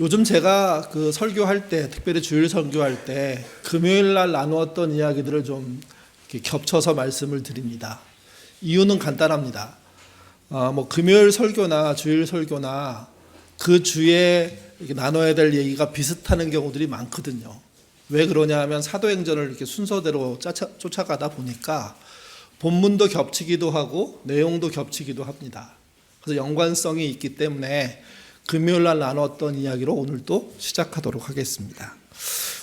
요즘 제가 그 설교할 때, 특별히 주일 설교할 때 금요일 날 나누었던 이야기들을 좀 이렇게 겹쳐서 말씀을 드립니다. 이유는 간단합니다. 금요일 설교나 주일 설교나 그 주에 이렇게 나눠야 될 얘기가 비슷하는 경우들이 많거든요. 왜 그러냐 하면 사도행전을 이렇게 순서대로 쫓아가다 보니까 본문도 겹치기도 하고 내용도 겹치기도 합니다. 그래서 연관성이 있기 때문에 금요일 날 나눴던 이야기로 오늘 또 시작하도록 하겠습니다.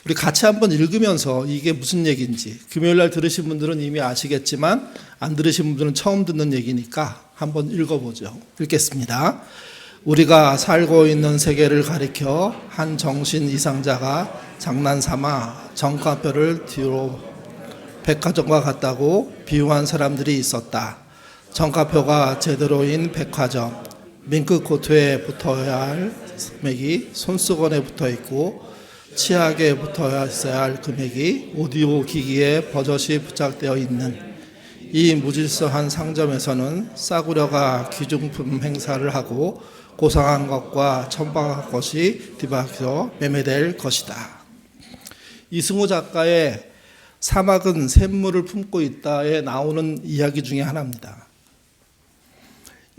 우리 같이 한번 읽으면서 이게 무슨 얘기인지, 금요일 날 들으신 분들은 이미 아시겠지만 안 들으신 분들은 처음 듣는 얘기니까 한번 읽어보죠. 읽겠습니다. 우리가 살고 있는 세계를 가리켜 한 정신 이상자가 장난삼아 정가표를 뒤로 백화점과 같다고 비유한 사람들이 있었다. 정가표가 제대로인 백화점, 밍크코트에 붙어야 할 금액이 손수건에 붙어 있고 치약에 붙어야 있어야 할 금액이 오디오 기기에 버젓이 부착되어 있는 이 무질서한 상점에서는 싸구려가 귀중품 행사를 하고 고상한 것과 천박한 것이 뒤바뀌어 매매될 것이다. 이승우 작가의 사막은 샘물을 품고 있다에 나오는 이야기 중에 하나입니다.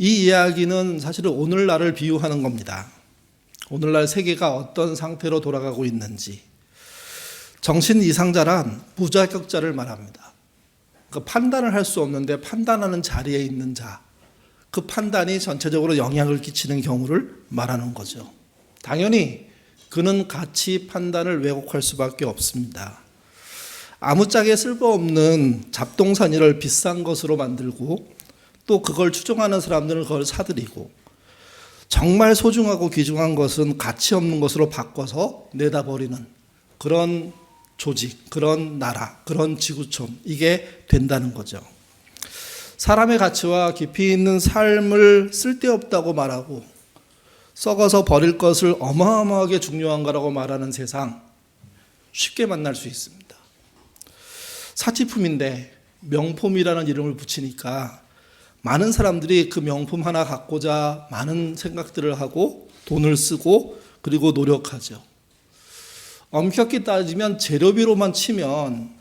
이 이야기는 사실은 오늘날을 비유하는 겁니다. 오늘날 세계가 어떤 상태로 돌아가고 있는지. 정신 이상자란 무자격자를 말합니다. 그러니까 판단을 할 수 없는데 판단하는 자리에 있는 자. 그 판단이 전체적으로 영향을 끼치는 경우를 말하는 거죠. 당연히 그는 가치 판단을 왜곡할 수밖에 없습니다. 아무짝에 쓸모없는 잡동사니를 비싼 것으로 만들고 또 그걸 추종하는 사람들은 그걸 사들이고 정말 소중하고 귀중한 것은 가치 없는 것으로 바꿔서 내다버리는 그런 조직, 그런 나라, 그런 지구촌, 이게 된다는 거죠. 사람의 가치와 깊이 있는 삶을 쓸데없다고 말하고 썩어서 버릴 것을 어마어마하게 중요한 거라고 말하는 세상 쉽게 만날 수 있습니다. 사치품인데 명품이라는 이름을 붙이니까 많은 사람들이 그 명품 하나 갖고자 많은 생각들을 하고 돈을 쓰고 그리고 노력하죠. 엄격히 따지면 재료비로만 치면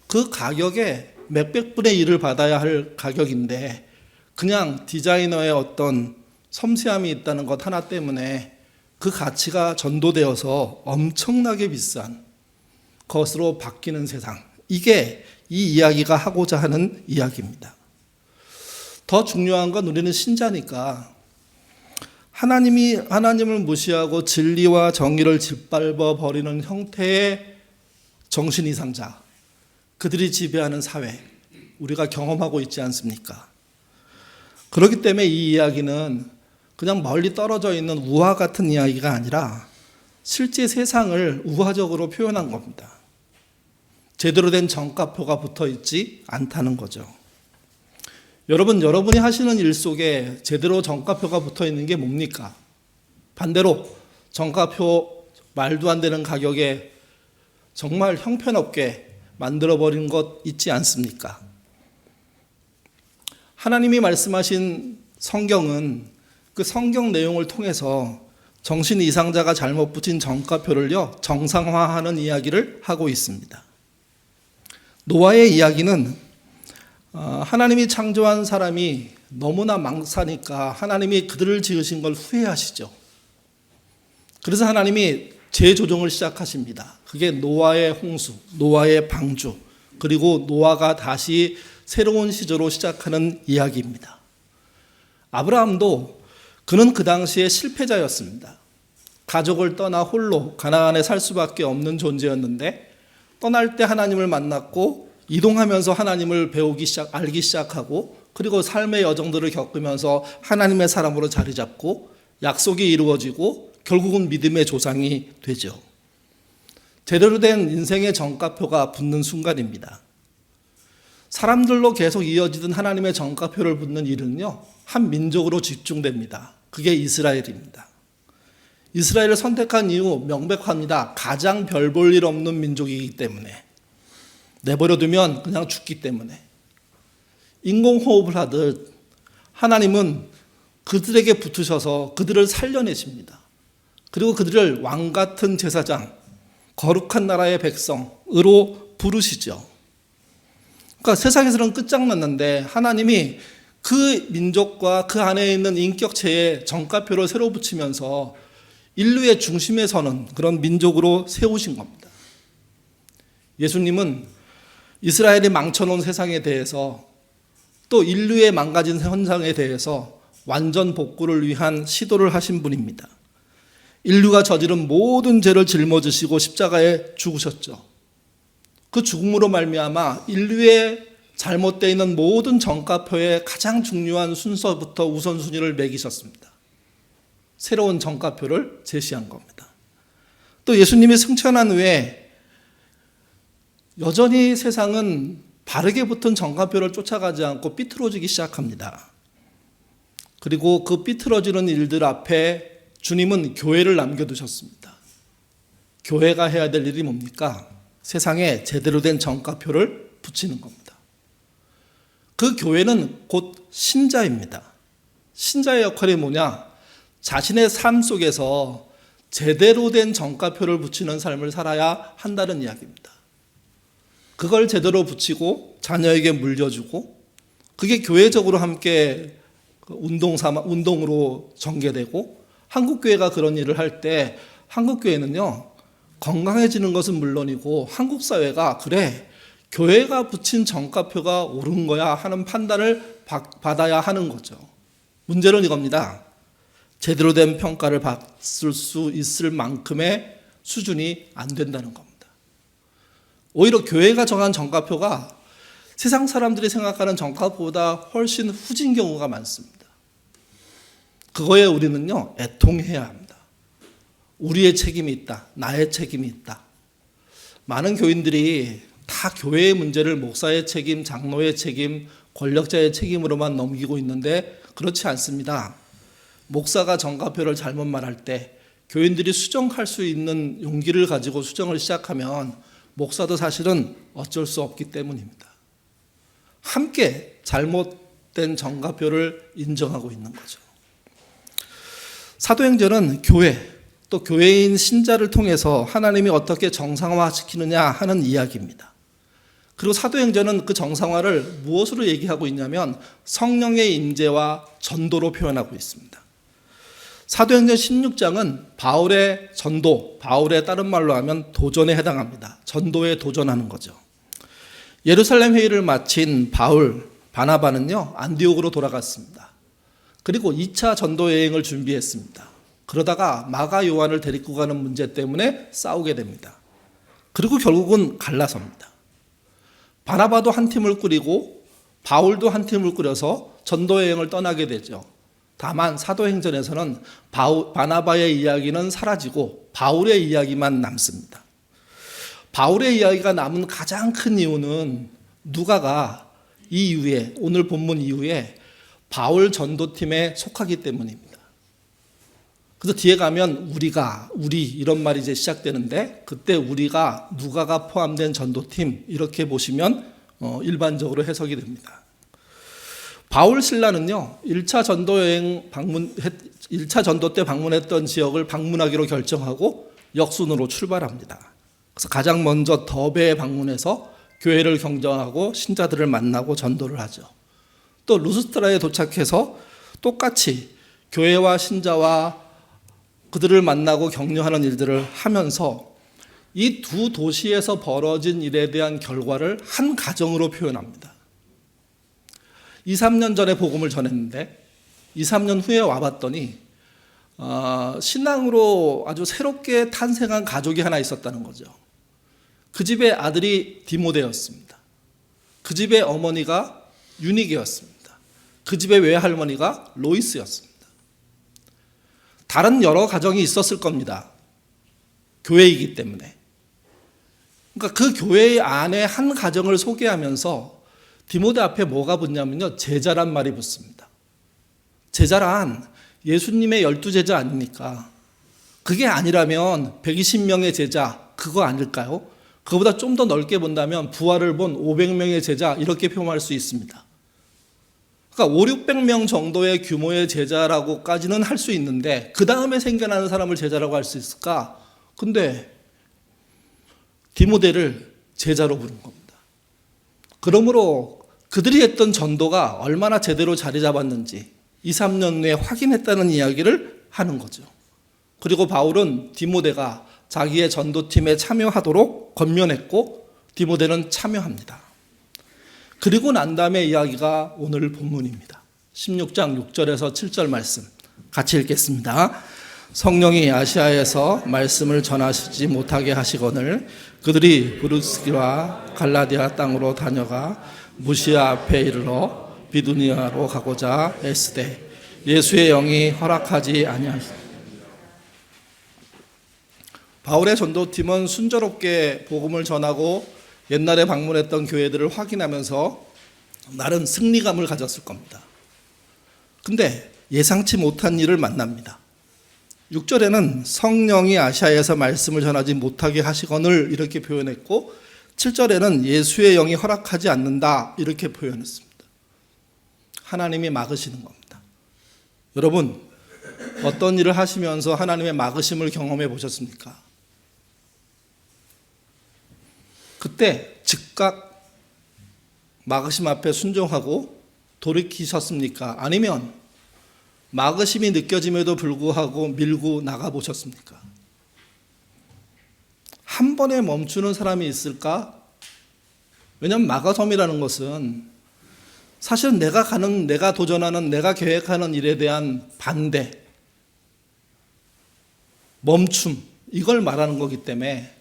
그 가격에 몇백 분의 1을 받아야 할 가격인데 그냥 디자이너의 어떤 섬세함이 있다는 것 하나 때문에 그 가치가 전도되어서 엄청나게 비싼 것으로 바뀌는 세상. 이게 이 이야기가 하고자 하는 이야기입니다. 더 중요한 건 우리는 신자니까 하나님을 무시하고 진리와 정의를 짓밟아 버리는 형태의 정신 이상자, 그들이 지배하는 사회, 우리가 경험하고 있지 않습니까? 그렇기 때문에 이 이야기는 그냥 멀리 떨어져 있는 우화 같은 이야기가 아니라 실제 세상을 우화적으로 표현한 겁니다. 제대로 된 정가표가 붙어 있지 않다는 거죠. 여러분이 하시는 일 속에 제대로 정가표가 붙어 있는 게 뭡니까? 반대로 정가표 말도 안 되는 가격에 정말 형편없게 만들어버린 것 있지 않습니까? 하나님이 말씀하신 성경은 그 성경 내용을 통해서 정신 이상자가 잘못 붙인 정가표를요 정상화하는 이야기를 하고 있습니다. 노아의 이야기는 하나님이 창조한 사람이 너무나 망사니까 하나님이 그들을 지으신 걸 후회하시죠. 그래서 하나님이 재조정을 시작하십니다. 그게 노아의 홍수, 노아의 방주, 그리고 노아가 다시 새로운 시조로 시작하는 이야기입니다. 아브라함도 그는 그 당시에 실패자였습니다. 가족을 떠나 홀로 가나안에 살 수밖에 없는 존재였는데 떠날 때 하나님을 만났고 이동하면서 하나님을 알기 시작하고 그리고 삶의 여정들을 겪으면서 하나님의 사람으로 자리 잡고 약속이 이루어지고 결국은 믿음의 조상이 되죠. 제대로 된 인생의 정가표가 붙는 순간입니다. 사람들로 계속 이어지던 하나님의 정가표를 붙는 일은요, 한 민족으로 집중됩니다. 그게 이스라엘입니다. 이스라엘을 선택한 이유 명백합니다. 가장 별 볼 일 없는 민족이기 때문에. 내버려두면 그냥 죽기 때문에. 인공호흡을 하듯 하나님은 그들에게 붙으셔서 그들을 살려내십니다. 그리고 그들을 왕 같은 제사장, 거룩한 나라의 백성으로 부르시죠. 그러니까 세상에서는 끝장났는데 하나님이 그 민족과 그 안에 있는 인격체에 정가표를 새로 붙이면서 인류의 중심에 서는 그런 민족으로 세우신 겁니다. 예수님은 이스라엘이 망쳐놓은 세상에 대해서 또 인류의 망가진 현상에 대해서 완전 복구를 위한 시도를 하신 분입니다. 인류가 저지른 모든 죄를 짊어지시고 십자가에 죽으셨죠. 그 죽음으로 말미암아 인류의 잘못되어 있는 모든 정가표의 가장 중요한 순서부터 우선순위를 매기셨습니다. 새로운 정가표를 제시한 겁니다. 또 예수님이 승천한 후에 여전히 세상은 바르게 붙은 정가표를 쫓아가지 않고 삐뚤어지기 시작합니다. 그리고 그 삐뚤어지는 일들 앞에 주님은 교회를 남겨두셨습니다. 교회가 해야 될 일이 뭡니까? 세상에 제대로 된 정가표를 붙이는 겁니다. 그 교회는 곧 신자입니다. 신자의 역할이 뭐냐? 자신의 삶 속에서 제대로 된 정가표를 붙이는 삶을 살아야 한다는 이야기입니다. 그걸 제대로 붙이고 자녀에게 물려주고 그게 교회적으로 함께 운동으로 전개되고 한국교회가 그런 일을 할 때 한국교회는요 건강해지는 것은 물론이고 한국 사회가 그래 교회가 붙인 정가표가 옳은 거야 하는 판단을 받아야 하는 거죠. 문제는 이겁니다. 제대로 된 평가를 받을 수 있을 만큼의 수준이 안 된다는 겁니다. 오히려 교회가 정한 정가표가 세상 사람들이 생각하는 정가표보다 훨씬 후진 경우가 많습니다. 그거에 우리는요 애통해야 합니다. 우리의 책임이 있다. 나의 책임이 있다. 많은 교인들이 다 교회의 문제를 목사의 책임, 장로의 책임, 권력자의 책임으로만 넘기고 있는데 그렇지 않습니다. 목사가 정가표를 잘못 말할 때 교인들이 수정할 수 있는 용기를 가지고 수정을 시작하면 목사도 사실은 어쩔 수 없기 때문입니다. 함께 잘못된 정가표를 인정하고 있는 거죠. 사도행전은 교회 또 교회인 신자를 통해서 하나님이 어떻게 정상화시키느냐 하는 이야기입니다. 그리고 사도행전은 그 정상화를 무엇으로 얘기하고 있냐면 성령의 임재와 전도로 표현하고 있습니다. 사도행전 16장은 바울의 전도, 바울의 다른 말로 하면 도전에 해당합니다. 전도에 도전하는 거죠. 예루살렘 회의를 마친 바울, 바나바는요 안디옥으로 돌아갔습니다. 그리고 2차 전도 여행을 준비했습니다. 그러다가 마가 요한을 데리고 가는 문제 때문에 싸우게 됩니다. 그리고 결국은 갈라섭니다. 바나바도 한 팀을 꾸리고 바울도 한 팀을 꾸려서 전도 여행을 떠나게 되죠. 다만 사도행전에서는 바나바의 이야기는 사라지고 바울의 이야기만 남습니다. 바울의 이야기가 남은 가장 큰 이유는 누가가 이 이후에 오늘 본문 이후에 바울 전도팀에 속하기 때문입니다. 그래서 뒤에 가면 우리 이런 말이 이제 시작되는데 그때 우리가 누가가 포함된 전도팀 이렇게 보시면 일반적으로 해석이 됩니다. 바울 신라는요 1차 전도 때 방문했던 지역을 방문하기로 결정하고 역순으로 출발합니다. 그래서 가장 먼저 더베에 방문해서 교회를 경정하고 신자들을 만나고 전도를 하죠. 또 루스트라에 도착해서 똑같이 교회와 신자와 그들을 만나고 격려하는 일들을 하면서 이 두 도시에서 벌어진 일에 대한 결과를 한 가정으로 표현합니다. 2, 3년 전에 복음을 전했는데 2, 3년 후에 와봤더니 신앙으로 아주 새롭게 탄생한 가족이 하나 있었다는 거죠. 그 집의 아들이 디모데였습니다. 그 집의 어머니가 유니게였습니다. 그 집의 외할머니가 로이스였습니다. 다른 여러 가정이 있었을 겁니다. 교회이기 때문에. 그러니까 그 교회 안에 한 가정을 소개하면서 디모데 앞에 뭐가 붙냐면요. 제자란 말이 붙습니다. 제자란 예수님의 12제자 아닙니까? 그게 아니라면 120명의 제자 그거 아닐까요? 그거보다 좀 더 넓게 본다면 부활을 본 500명의 제자 이렇게 표현할 수 있습니다. 그러니까 5, 600명 정도의 규모의 제자라고까지는 할 수 있는데 그 다음에 생겨나는 사람을 제자라고 할 수 있을까? 근데 디모데를 제자로 부른 겁니다. 그러므로 그들이 했던 전도가 얼마나 제대로 자리 잡았는지 2, 3년 후에 확인했다는 이야기를 하는 거죠. 그리고 바울은 디모데가 자기의 전도팀에 참여하도록 권면했고 디모데는 참여합니다. 그리고 난 다음에 이야기가 오늘 본문입니다. 16장 6절에서 7절 말씀 같이 읽겠습니다. 성령이 아시아에서 말씀을 전하시지 못하게 하시거늘 그들이 브루스기와 갈라디아 땅으로 다녀가 무시아 앞에 이르러 비두니아로 가고자 애쓰되 예수의 영이 허락하지 아니하시니. 바울의 전도팀은 순조롭게 복음을 전하고 옛날에 방문했던 교회들을 확인하면서 나름 승리감을 가졌을 겁니다. 근데 예상치 못한 일을 만납니다. 6절에는 성령이 아시아에서 말씀을 전하지 못하게 하시거늘 이렇게 표현했고 7절에는 예수의 영이 허락하지 않는다 이렇게 표현했습니다. 하나님이 막으시는 겁니다. 여러분, 어떤 일을 하시면서 하나님의 막으심을 경험해 보셨습니까? 그때 즉각 막으심 앞에 순종하고 돌이키셨습니까? 아니면 막으심이 느껴짐에도 불구하고 밀고 나가보셨습니까? 한 번에 멈추는 사람이 있을까? 왜냐하면 막아섬이라는 것은 사실은 내가 가는, 내가 도전하는, 내가 계획하는 일에 대한 반대, 멈춤, 이걸 말하는 거기 때문에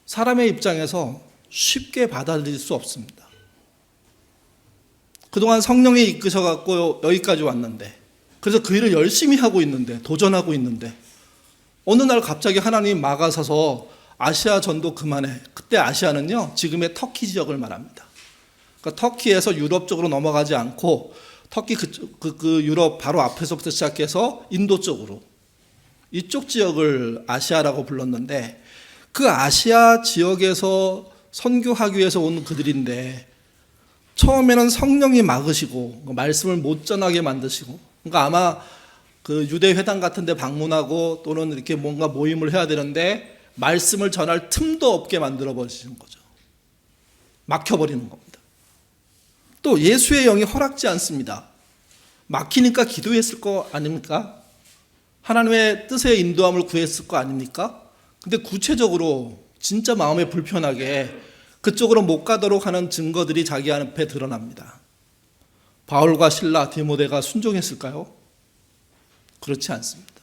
사람의 입장에서 쉽게 받아들일 수 없습니다. 그동안 성령이 이끄셔갖고 여기까지 왔는데, 그래서 그 일을 열심히 하고 있는데, 도전하고 있는데, 어느 날 갑자기 하나님이 막아서서 아시아 전도 그만해. 그때 아시아는요, 지금의 터키 지역을 말합니다. 그러니까 터키에서 유럽 쪽으로 넘어가지 않고, 터키 그 유럽 바로 앞에서부터 시작해서 인도 쪽으로, 이쪽 지역을 아시아라고 불렀는데, 그 아시아 지역에서 선교하기 위해서 온 그들인데 처음에는 성령이 막으시고 말씀을 못 전하게 만드시고, 그러니까 아마 그 유대 회당 같은 데 방문하고 또는 이렇게 뭔가 모임을 해야 되는데 말씀을 전할 틈도 없게 만들어 버리시는 거죠. 막혀버리는 겁니다. 또 예수의 영이 허락지 않습니다. 막히니까 기도했을 거 아닙니까? 하나님의 뜻의 인도함을 구했을 거 아닙니까? 근데 구체적으로 진짜 마음에 불편하게 그쪽으로 못 가도록 하는 증거들이 자기 앞에 드러납니다. 바울과 실라, 디모데가 순종했을까요? 그렇지 않습니다.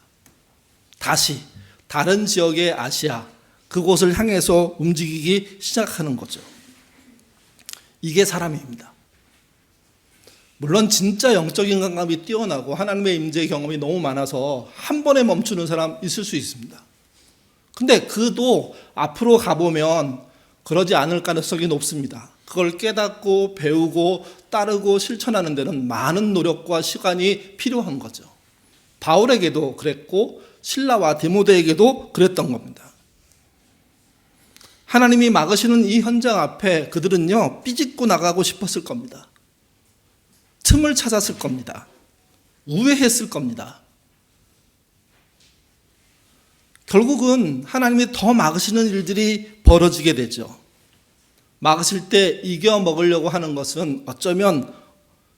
다시 다른 지역의 아시아, 그곳을 향해서 움직이기 시작하는 거죠. 이게 사람입니다. 물론 진짜 영적인 감각이 뛰어나고 하나님의 임재 경험이 너무 많아서 한 번에 멈추는 사람 있을 수 있습니다. 근데 그도 앞으로 가보면 그러지 않을 가능성이 높습니다. 그걸 깨닫고 배우고 따르고 실천하는 데는 많은 노력과 시간이 필요한 거죠. 바울에게도 그랬고 실라와 디모데에게도 그랬던 겁니다. 하나님이 막으시는 이 현장 앞에 그들은요, 삐짓고 나가고 싶었을 겁니다. 틈을 찾았을 겁니다. 우회했을 겁니다. 결국은 하나님이 더 막으시는 일들이 벌어지게 되죠. 막으실 때 이겨 먹으려고 하는 것은 어쩌면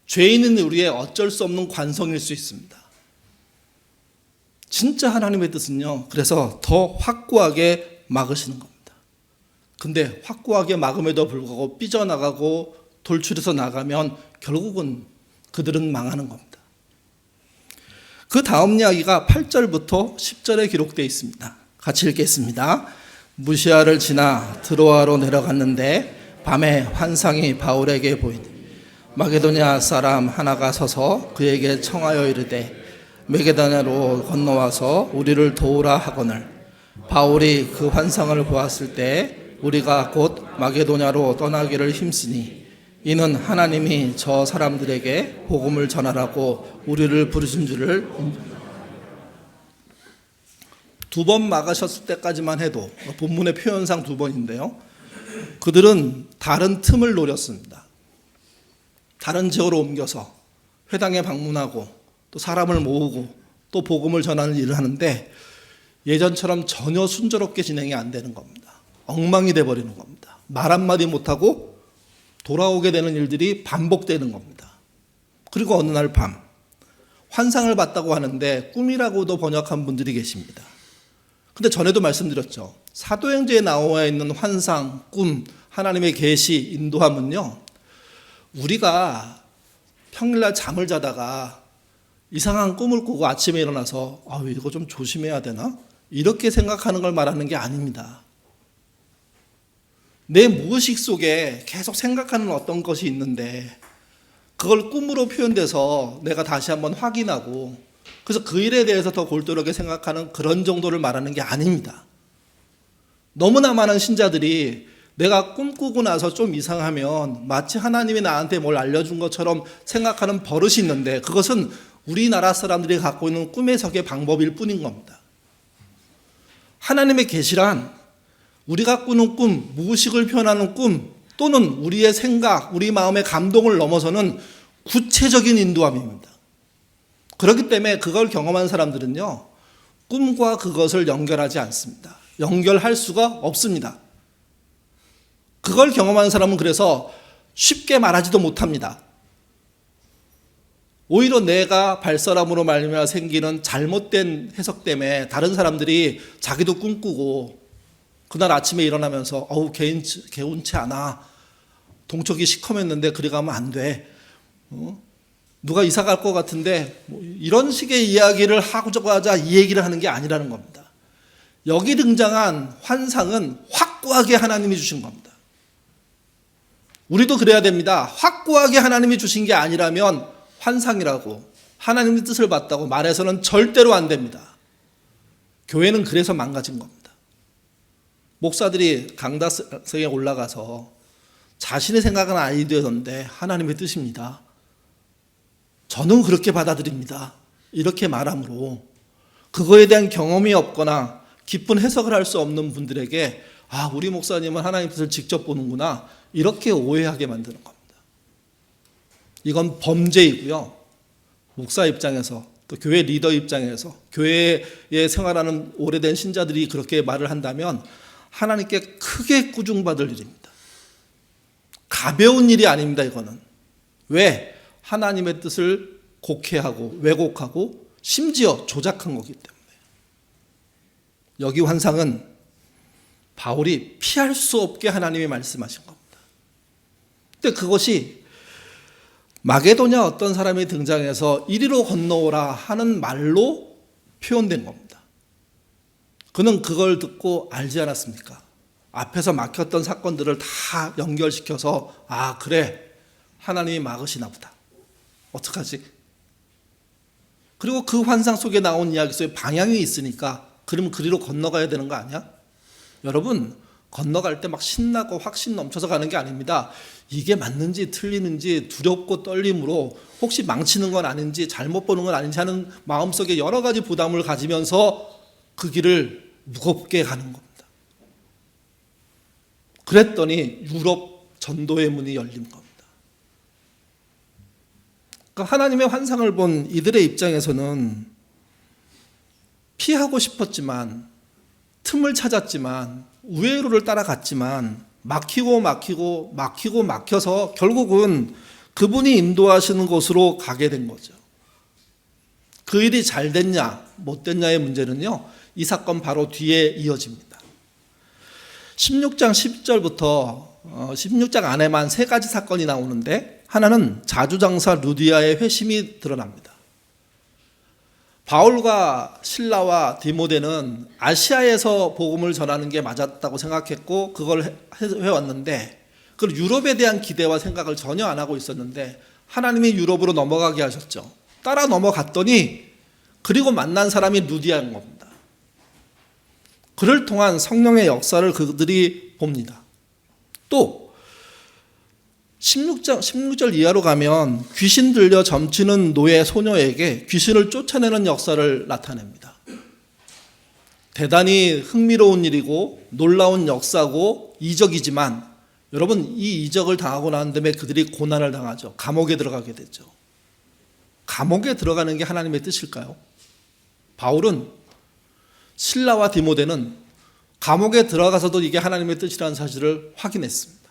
죄인인 우리의 어쩔 수 없는 관성일 수 있습니다. 진짜 하나님의 뜻은요, 그래서 더 확고하게 막으시는 겁니다. 근데 확고하게 막음에도 불구하고 삐져나가고 돌출해서 나가면 결국은 그들은 망하는 겁니다. 그 다음 이야기가 8절부터 10절에 기록되어 있습니다. 같이 읽겠습니다. 무시아를 지나 드로아로 내려갔는데 밤에 환상이 바울에게 보이니 마게도냐 사람 하나가 서서 그에게 청하여 이르되 마게도냐로 건너와서 우리를 도우라 하거늘 바울이 그 환상을 보았을 때 우리가 곧 마게도냐로 떠나기를 힘쓰니 이는 하나님이 저 사람들에게 복음을 전하라고 우리를 부르신 줄을. 두 번 막으셨을 때까지만 해도 본문의 표현상 두 번인데요, 그들은 다른 틈을 노렸습니다. 다른 지역으로 옮겨서 회당에 방문하고 또 사람을 모으고 또 복음을 전하는 일을 하는데 예전처럼 전혀 순조롭게 진행이 안 되는 겁니다. 엉망이 돼버리는 겁니다. 말 한마디 못하고 돌아오게 되는 일들이 반복되는 겁니다. 그리고 어느 날 밤 환상을 봤다고 하는데 꿈이라고도 번역한 분들이 계십니다. 근데 전에도 말씀드렸죠. 사도행전에 나와 있는 환상, 꿈, 하나님의 계시, 인도함은요, 우리가 평일날 잠을 자다가 이상한 꿈을 꾸고 아침에 일어나서 이거 좀 조심해야 되나? 이렇게 생각하는 걸 말하는 게 아닙니다. 내 무의식 속에 계속 생각하는 어떤 것이 있는데 그걸 꿈으로 표현돼서 내가 다시 한번 확인하고 그래서 그 일에 대해서 더 골똘하게 생각하는 그런 정도를 말하는 게 아닙니다. 너무나 많은 신자들이 내가 꿈꾸고 나서 좀 이상하면 마치 하나님이 나한테 뭘 알려준 것처럼 생각하는 버릇이 있는데 그것은 우리나라 사람들이 갖고 있는 꿈 해석의 방법일 뿐인 겁니다. 하나님의 계시란 우리가 꾸는 꿈, 무의식을 표현하는 꿈 또는 우리의 생각, 우리 마음의 감동을 넘어서는 구체적인 인도함입니다. 그렇기 때문에 그걸 경험한 사람들은요, 꿈과 그것을 연결하지 않습니다. 연결할 수가 없습니다. 그걸 경험한 사람은 그래서 쉽게 말하지도 못합니다. 오히려 내가 발설함으로 말미암아 생기는 잘못된 해석 때문에 다른 사람들이 자기도 꿈꾸고 그날 아침에 일어나면서 개운치 않아. 동척이 시커맸는데 그리 가면 안 돼. 누가 이사 갈 것 같은데 이런 식의 이야기를 하고자 이 얘기를 하는 게 아니라는 겁니다. 여기 등장한 환상은 확고하게 하나님이 주신 겁니다. 우리도 그래야 됩니다. 확고하게 하나님이 주신 게 아니라면 환상이라고 하나님의 뜻을 봤다고 말해서는 절대로 안 됩니다. 교회는 그래서 망가진 겁니다. 목사들이 강다성에 올라가서 자신의 생각은 아이디어인데 하나님의 뜻입니다. 저는 그렇게 받아들입니다. 이렇게 말함으로 그거에 대한 경험이 없거나 깊은 해석을 할 수 없는 분들에게 우리 목사님은 하나님의 뜻을 직접 보는구나 이렇게 오해하게 만드는 겁니다. 이건 범죄이고요. 목사 입장에서 또 교회 리더 입장에서 교회에 생활하는 오래된 신자들이 그렇게 말을 한다면 하나님께 크게 꾸중받을 일입니다. 가벼운 일이 아닙니다. 이거는. 왜? 하나님의 뜻을 곡해하고 왜곡하고 심지어 조작한 거기 때문에. 여기 환상은 바울이 피할 수 없게 하나님이 말씀하신 겁니다. 근데 그것이 마게도냐 어떤 사람이 등장해서 이리로 건너오라 하는 말로 표현된 겁니다. 그는 그걸 듣고 알지 않았습니까? 앞에서 막혔던 사건들을 다 연결시켜서 그래 하나님이 막으시나 보다. 어떡하지? 그리고 그 환상 속에 나온 이야기 속에 방향이 있으니까 그러면 그리로 건너가야 되는 거 아니야? 여러분 건너갈 때 막 신나고 확신 넘쳐서 가는 게 아닙니다. 이게 맞는지 틀리는지 두렵고 떨림으로 혹시 망치는 건 아닌지 잘못 보는 건 아닌지 하는 마음속에 여러 가지 부담을 가지면서 그 길을 무겁게 가는 겁니다. 그랬더니 유럽 전도의 문이 열린 겁니다. 그러니까 하나님의 환상을 본 이들의 입장에서는 피하고 싶었지만 틈을 찾았지만 우회로를 따라갔지만 막혀서 결국은 그분이 인도하시는 곳으로 가게 된 거죠. 그 일이 잘 됐냐 못 됐냐의 문제는요, 이 사건 바로 뒤에 이어집니다. 16장 10절부터 16장 안에만 세 가지 사건이 나오는데 하나는 자주장사 루디아의 회심이 드러납니다. 바울과 실라와 디모데는 아시아에서 복음을 전하는 게 맞았다고 생각했고 그걸 해왔는데 그걸 유럽에 대한 기대와 생각을 전혀 안 하고 있었는데 하나님이 유럽으로 넘어가게 하셨죠. 따라 넘어갔더니 그리고 만난 사람이 루디아인 겁니다. 그를 통한 성령의 역사를 그들이 봅니다. 또 16절 이하로 가면 귀신 들려 점치는 노예 소녀에게 귀신을 쫓아내는 역사를 나타냅니다. 대단히 흥미로운 일이고 놀라운 역사고 이적이지만 여러분 이 이적을 당하고 난 다음에 그들이 고난을 당하죠. 감옥에 들어가게 되죠. 감옥에 들어가는 게 하나님의 뜻일까요? 바울은 실라와 디모데는 감옥에 들어가서도 이게 하나님의 뜻이라는 사실을 확인했습니다.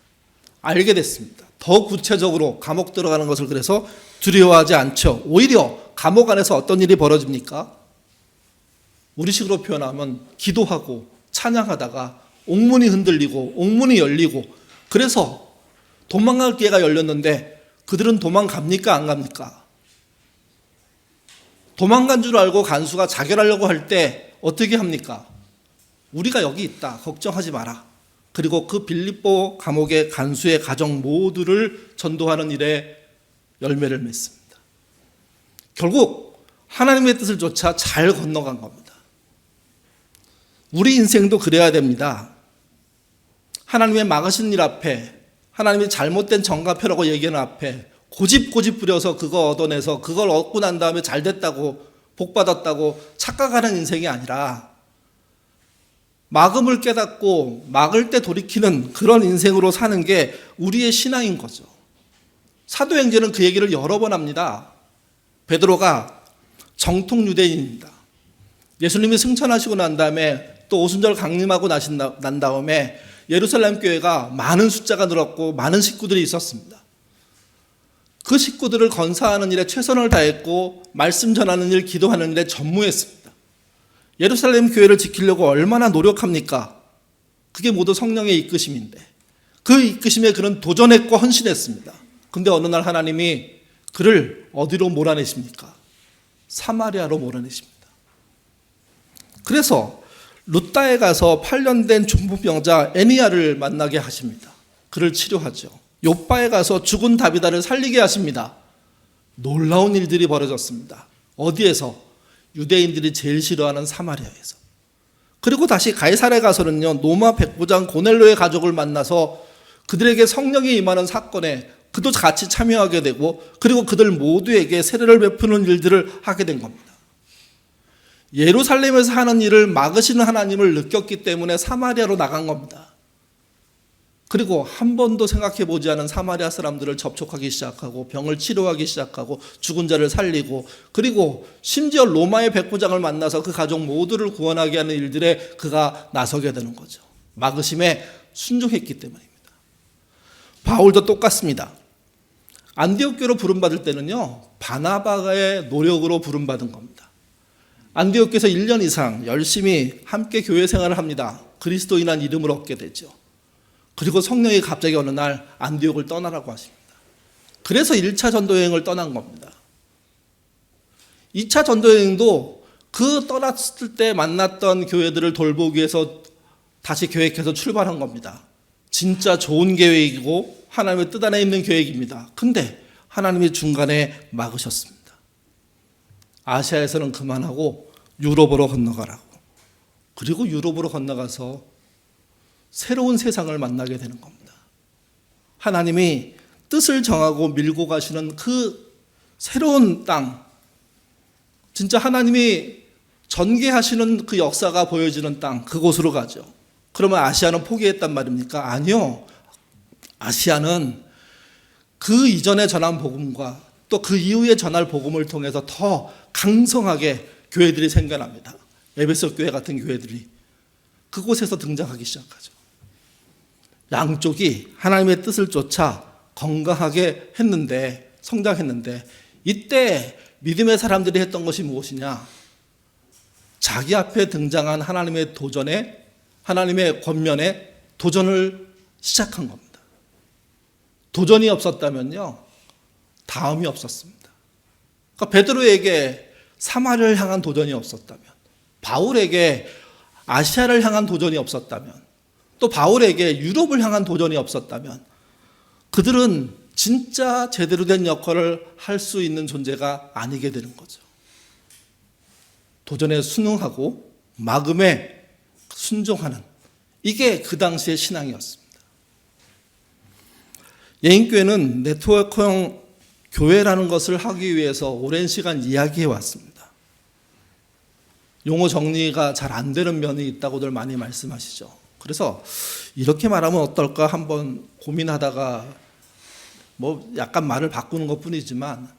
알게 됐습니다. 더 구체적으로 감옥 들어가는 것을 그래서 두려워하지 않죠. 오히려 감옥 안에서 어떤 일이 벌어집니까? 우리식으로 표현하면 기도하고 찬양하다가 옥문이 흔들리고 옥문이 열리고, 그래서 도망갈 기회가 열렸는데 그들은 도망갑니까? 안 갑니까? 도망간 줄 알고 간수가 자결하려고 할 때 어떻게 합니까? 우리가 여기 있다, 걱정하지 마라. 그리고 그 빌립보 감옥의 간수의 가정 모두를 전도하는 일에 열매를 맺습니다. 결국 하나님의 뜻을 쫓아 잘 건너간 겁니다. 우리 인생도 그래야 됩니다. 하나님의 막으신 일 앞에, 하나님이 잘못된 정가표라고 얘기하는 앞에 고집 부려서 그거 얻어내서 그걸 얻고 난 다음에 잘 됐다고, 복 받았다고 착각하는 인생이 아니라 막음을 깨닫고 막을 때 돌이키는 그런 인생으로 사는 게 우리의 신앙인 거죠. 사도행전은 그 얘기를 여러 번 합니다. 베드로가 정통 유대인입니다. 예수님이 승천하시고 난 다음에 또 오순절 강림하고 난 다음에 예루살렘 교회가 많은 숫자가 늘었고 많은 식구들이 있었습니다. 그 식구들을 건사하는 일에 최선을 다했고 말씀 전하는 일, 기도하는 일에 전무했습니다. 예루살렘 교회를 지키려고 얼마나 노력합니까? 그게 모두 성령의 이끄심인데 그 이끄심에 그는 도전했고 헌신했습니다. 근데 어느 날 하나님이 그를 어디로 몰아내십니까? 사마리아로 몰아내십니다. 그래서 루따에 가서 8년 된 중풍병자 애니야를 만나게 하십니다. 그를 치료하죠. 요빠에 가서 죽은 다비다를 살리게 하십니다. 놀라운 일들이 벌어졌습니다. 어디에서? 유대인들이 제일 싫어하는 사마리아에서. 그리고 다시 가이사랴에 가서는요, 로마 백부장 고넬로의 가족을 만나서 그들에게 성령이 임하는 사건에 그도 같이 참여하게 되고, 그리고 그들 모두에게 세례를 베푸는 일들을 하게 된 겁니다. 예루살렘에서 하는 일을 막으시는 하나님을 느꼈기 때문에 사마리아로 나간 겁니다. 그리고 한 번도 생각해 보지 않은 사마리아 사람들을 접촉하기 시작하고 병을 치료하기 시작하고 죽은 자를 살리고, 그리고 심지어 로마의 백부장을 만나서 그 가족 모두를 구원하게 하는 일들에 그가 나서게 되는 거죠. 막으심에 순종했기 때문입니다. 바울도 똑같습니다. 안디옥 교로 부름받을 때는요, 바나바의 노력으로 부름받은 겁니다. 안디옥에서 1년 이상 열심히 함께 교회 생활을 합니다. 그리스도인한 이름을 얻게 되죠. 그리고 성령이 갑자기 어느 날 안디옥을 떠나라고 하십니다. 그래서 1차 전도여행을 떠난 겁니다. 2차 전도여행도 그 떠났을 때 만났던 교회들을 돌보기 위해서 다시 계획해서 출발한 겁니다. 진짜 좋은 계획이고 하나님의 뜻 안에 있는 계획입니다. 근데 하나님이 중간에 막으셨습니다. 아시아에서는 그만하고 유럽으로 건너가라고. 그리고 유럽으로 건너가서 새로운 세상을 만나게 되는 겁니다. 하나님이 뜻을 정하고 밀고 가시는 그 새로운 땅, 진짜 하나님이 전개하시는 그 역사가 보여지는 땅, 그곳으로 가죠. 그러면 아시아는 포기했단 말입니까? 아니요. 아시아는 그 이전에 전한 복음과 또 그 이후에 전할 복음을 통해서 더 강성하게 교회들이 생겨납니다. 에베소 교회 같은 교회들이 그곳에서 등장하기 시작하죠. 양쪽이 하나님의 뜻을 쫓아 건강하게 했는데, 성장했는데, 이때 믿음의 사람들이 했던 것이 무엇이냐? 자기 앞에 등장한 하나님의 도전에, 하나님의 권면에 도전을 시작한 겁니다. 도전이 없었다면요, 다음이 없었습니다. 그러니까 베드로에게 사마리아를 향한 도전이 없었다면, 바울에게 아시아를 향한 도전이 없었다면, 또 바울에게 유럽을 향한 도전이 없었다면 그들은 진짜 제대로 된 역할을 할 수 있는 존재가 아니게 되는 거죠. 도전에 순응하고 막음에 순종하는, 이게 그 당시의 신앙이었습니다. 예인교회는 네트워크형 교회라는 것을 하기 위해서 오랜 시간 이야기해 왔습니다. 용어 정리가 잘 안 되는 면이 있다고들 많이 말씀하시죠. 그래서 이렇게 말하면 어떨까 한번 고민하다가 뭐 약간 말을 바꾸는 것 뿐이지만,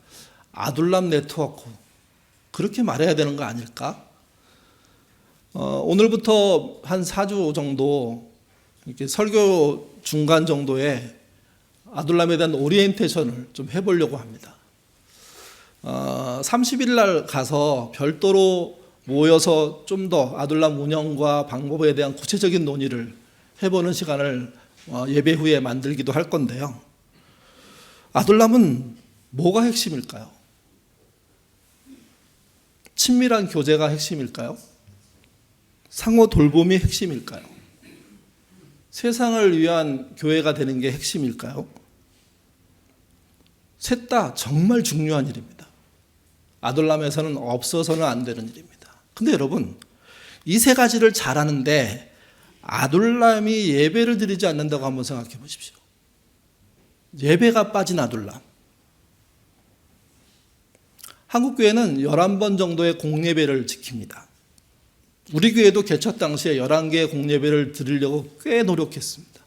아둘람 네트워크 그렇게 말해야 되는 거 아닐까? 오늘부터 한 4주 정도 이렇게 설교 중간 정도에 아둘람에 대한 오리엔테이션을 좀 해보려고 합니다. 30일 날 가서 별도로 모여서 좀 더 아둘람 운영과 방법에 대한 구체적인 논의를 해보는 시간을 예배 후에 만들기도 할 건데요. 아둘람은 뭐가 핵심일까요? 친밀한 교제가 핵심일까요? 상호 돌봄이 핵심일까요? 세상을 위한 교회가 되는 게 핵심일까요? 셋 다 정말 중요한 일입니다. 아둘람에서는 없어서는 안 되는 일입니다. 근데 여러분, 이 세 가지를 잘하는데 아둘람이 예배를 드리지 않는다고 한번 생각해 보십시오. 예배가 빠진 아둘람. 한국교회는 11번 정도의 공예배를 지킵니다. 우리 교회도 개척 당시에 11개의 공예배를 드리려고 꽤 노력했습니다.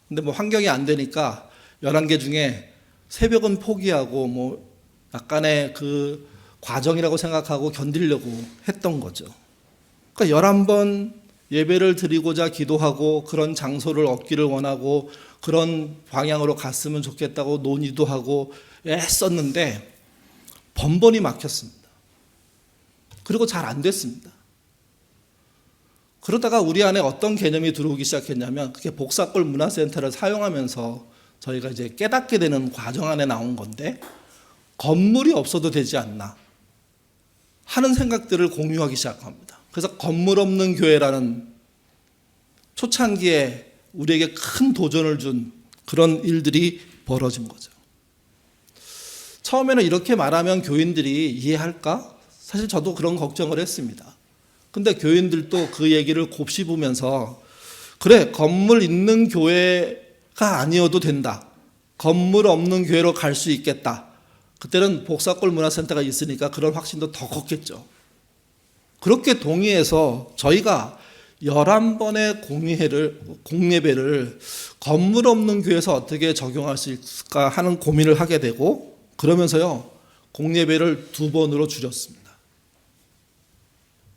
근데 환경이 안 되니까 11개 중에 새벽은 포기하고 약간의 그 과정이라고 생각하고 견디려고 했던 거죠. 그러니까 11번 예배를 드리고자 기도하고 그런 장소를 얻기를 원하고 그런 방향으로 갔으면 좋겠다고 논의도 하고 애썼는데 번번이 막혔습니다. 그리고 잘 안 됐습니다. 그러다가 우리 안에 어떤 개념이 들어오기 시작했냐면 그게 복사골 문화센터를 사용하면서 저희가 이제 깨닫게 되는 과정 안에 나온 건데 건물이 없어도 되지 않나 하는 생각들을 공유하기 시작합니다. 그래서 건물 없는 교회라는 초창기에 우리에게 큰 도전을 준 그런 일들이 벌어진 거죠. 처음에는 이렇게 말하면 교인들이 이해할까? 사실 저도 그런 걱정을 했습니다. 근데 교인들도 그 얘기를 곱씹으면서 그래, 건물 있는 교회가 아니어도 된다. 건물 없는 교회로 갈 수 있겠다. 그때는 복사골 문화센터가 있으니까 그런 확신도 더 컸겠죠. 그렇게 동의해서 저희가 11번의 공예배를 건물 없는 교회에서 어떻게 적용할 수 있을까 하는 고민을 하게 되고 그러면서요, 공예배를 2번으로 줄였습니다.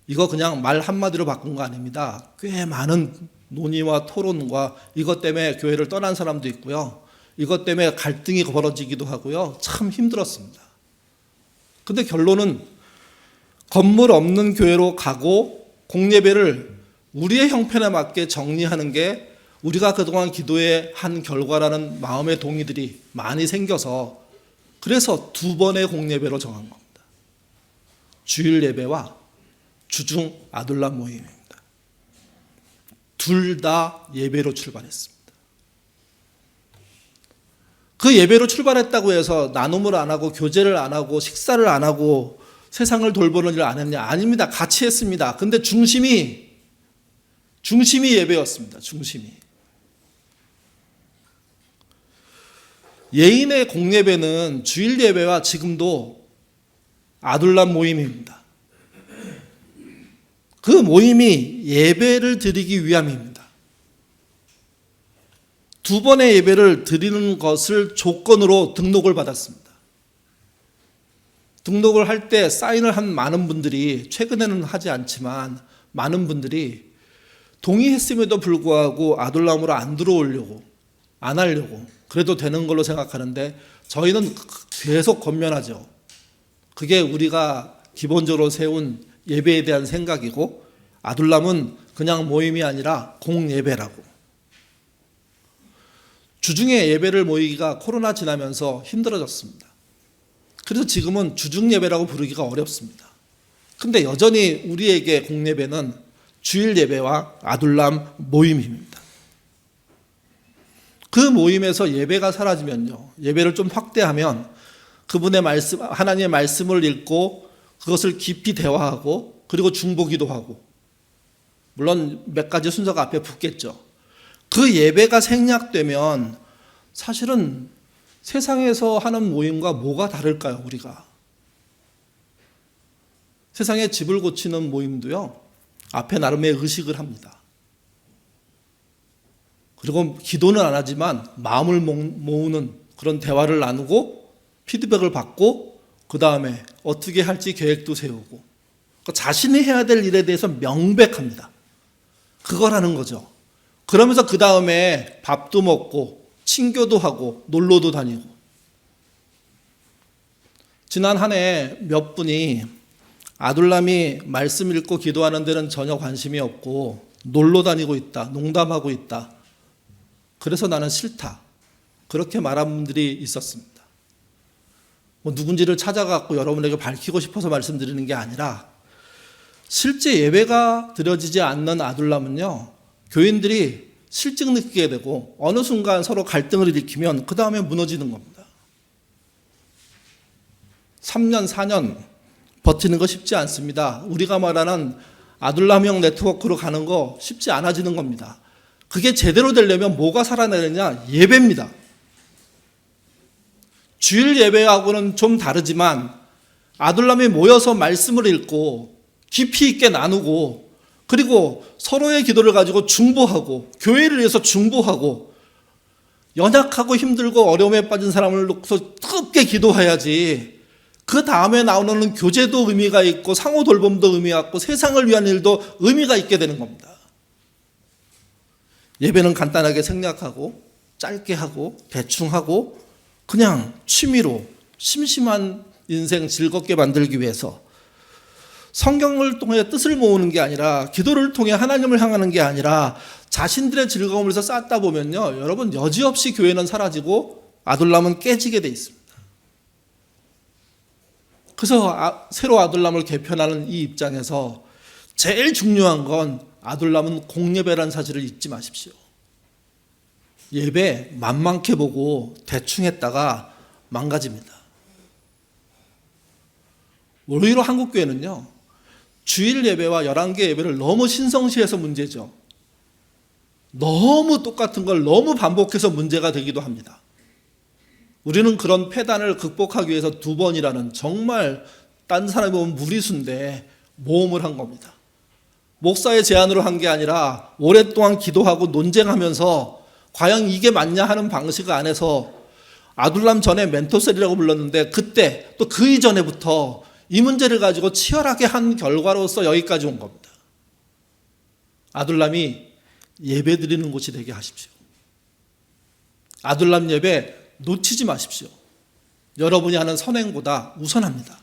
이거 그냥 말 한마디로 바꾼 거 아닙니다. 꽤 많은 논의와 토론과 이것 때문에 교회를 떠난 사람도 있고요. 이것 때문에 갈등이 벌어지기도 하고요. 참 힘들었습니다. 근데 결론은 건물 없는 교회로 가고 공예배를 우리의 형편에 맞게 정리하는 게 우리가 그동안 기도에 한 결과라는 마음의 동의들이 많이 생겨서 그래서 2번의 공예배로 정한 겁니다. 주일 예배와 주중 아둘람 모임입니다. 둘 다 예배로 출발했습니다. 그 예배로 출발했다고 해서 나눔을 안 하고 교제를 안 하고 식사를 안 하고 세상을 돌보는 일을 안 했냐? 아닙니다. 같이 했습니다. 근데 중심이 예배였습니다. 중심이. 예인의 공예배는 주일 예배와 지금도 아둘람 모임입니다. 그 모임이 예배를 드리기 위함입니다. 2번의 예배를 드리는 것을 조건으로 등록을 받았습니다. 등록을 할 때 사인을 한 많은 분들이, 최근에는 하지 않지만 많은 분들이 동의했음에도 불구하고 아둘람으로 안 들어오려고, 안 하려고 그래도 되는 걸로 생각하는데 저희는 계속 권면하죠. 그게 우리가 기본적으로 세운 예배에 대한 생각이고 아둘람은 그냥 모임이 아니라 공예배라고. 주중에 예배를 모이기가 코로나 지나면서 힘들어졌습니다. 그래서 지금은 주중 예배라고 부르기가 어렵습니다. 근데 여전히 우리에게 공예배는 주일 예배와 아둘람 모임입니다. 그 모임에서 예배가 사라지면요, 예배를 좀 확대하면 그분의 말씀, 하나님의 말씀을 읽고 그것을 깊이 대화하고 그리고 중보기도 하고, 물론 몇 가지 순서가 앞에 붙겠죠. 그 예배가 생략되면 사실은 세상에서 하는 모임과 뭐가 다를까요, 우리가? 세상에 집을 고치는 모임도요, 앞에 나름의 의식을 합니다. 그리고 기도는 안 하지만 마음을 모으는 그런 대화를 나누고 피드백을 받고 그 다음에 어떻게 할지 계획도 세우고, 그러니까 자신이 해야 될 일에 대해서 명백합니다. 그거라는 거죠. 그러면서 그 다음에 밥도 먹고 친교도 하고 놀러도 다니고. 지난 한 해 몇 분이 아둘람이 말씀 읽고 기도하는 데는 전혀 관심이 없고 놀러 다니고 있다, 농담하고 있다, 그래서 나는 싫다, 그렇게 말한 분들이 있었습니다. 뭐 누군지를 찾아갖고 여러분에게 밝히고 싶어서 말씀드리는 게 아니라, 실제 예배가 드려지지 않는 아둘람은요, 교인들이 실증 느끼게 되고 어느 순간 서로 갈등을 일으키면 그 다음에 무너지는 겁니다. 3년, 4년 버티는 거 쉽지 않습니다. 우리가 말하는 아둘람형 네트워크로 가는 거 쉽지 않아지는 겁니다. 그게 제대로 되려면 뭐가 살아내느냐? 예배입니다. 주일 예배하고는 좀 다르지만 아둘람이 모여서 말씀을 읽고 깊이 있게 나누고, 그리고 서로의 기도를 가지고 중보하고, 교회를 위해서 중보하고, 연약하고 힘들고 어려움에 빠진 사람을 놓고서 뜨겁게 기도해야지, 그 다음에 나오는 교제도 의미가 있고 상호 돌봄도 의미가 있고 세상을 위한 일도 의미가 있게 되는 겁니다. 예배는 간단하게 생략하고 짧게 하고 대충 하고 그냥 취미로 심심한 인생 즐겁게 만들기 위해서, 성경을 통해 뜻을 모으는 게 아니라, 기도를 통해 하나님을 향하는 게 아니라 자신들의 즐거움을 위해서 쌓다 보면요, 여러분, 여지없이 교회는 사라지고 아둘람은 깨지게 돼 있습니다. 그래서 새로 아둘람을 개편하는 이 입장에서 제일 중요한 건, 아둘람은 공예배라는 사실을 잊지 마십시오. 예배 만만케 보고 대충 했다가 망가집니다. 오히려 한국교회는요, 주일 예배와 11개 예배를 너무 신성시해서 문제죠. 너무 똑같은 걸 너무 반복해서 문제가 되기도 합니다. 우리는 그런 폐단을 극복하기 위해서 2번이라는 정말 딴 사람이 보면 무리수인데 모험을 한 겁니다. 목사의 제안으로 한 게 아니라 오랫동안 기도하고 논쟁하면서 과연 이게 맞냐 하는 방식 안에서, 아둘람 전에 멘토셀이라고 불렀는데 그때 또 그 이전에부터 이 문제를 가지고 치열하게 한 결과로서 여기까지 온 겁니다. 아둘람이 예배 드리는 곳이 되게 하십시오. 아둘람 예배 놓치지 마십시오. 여러분이 하는 선행보다 우선합니다.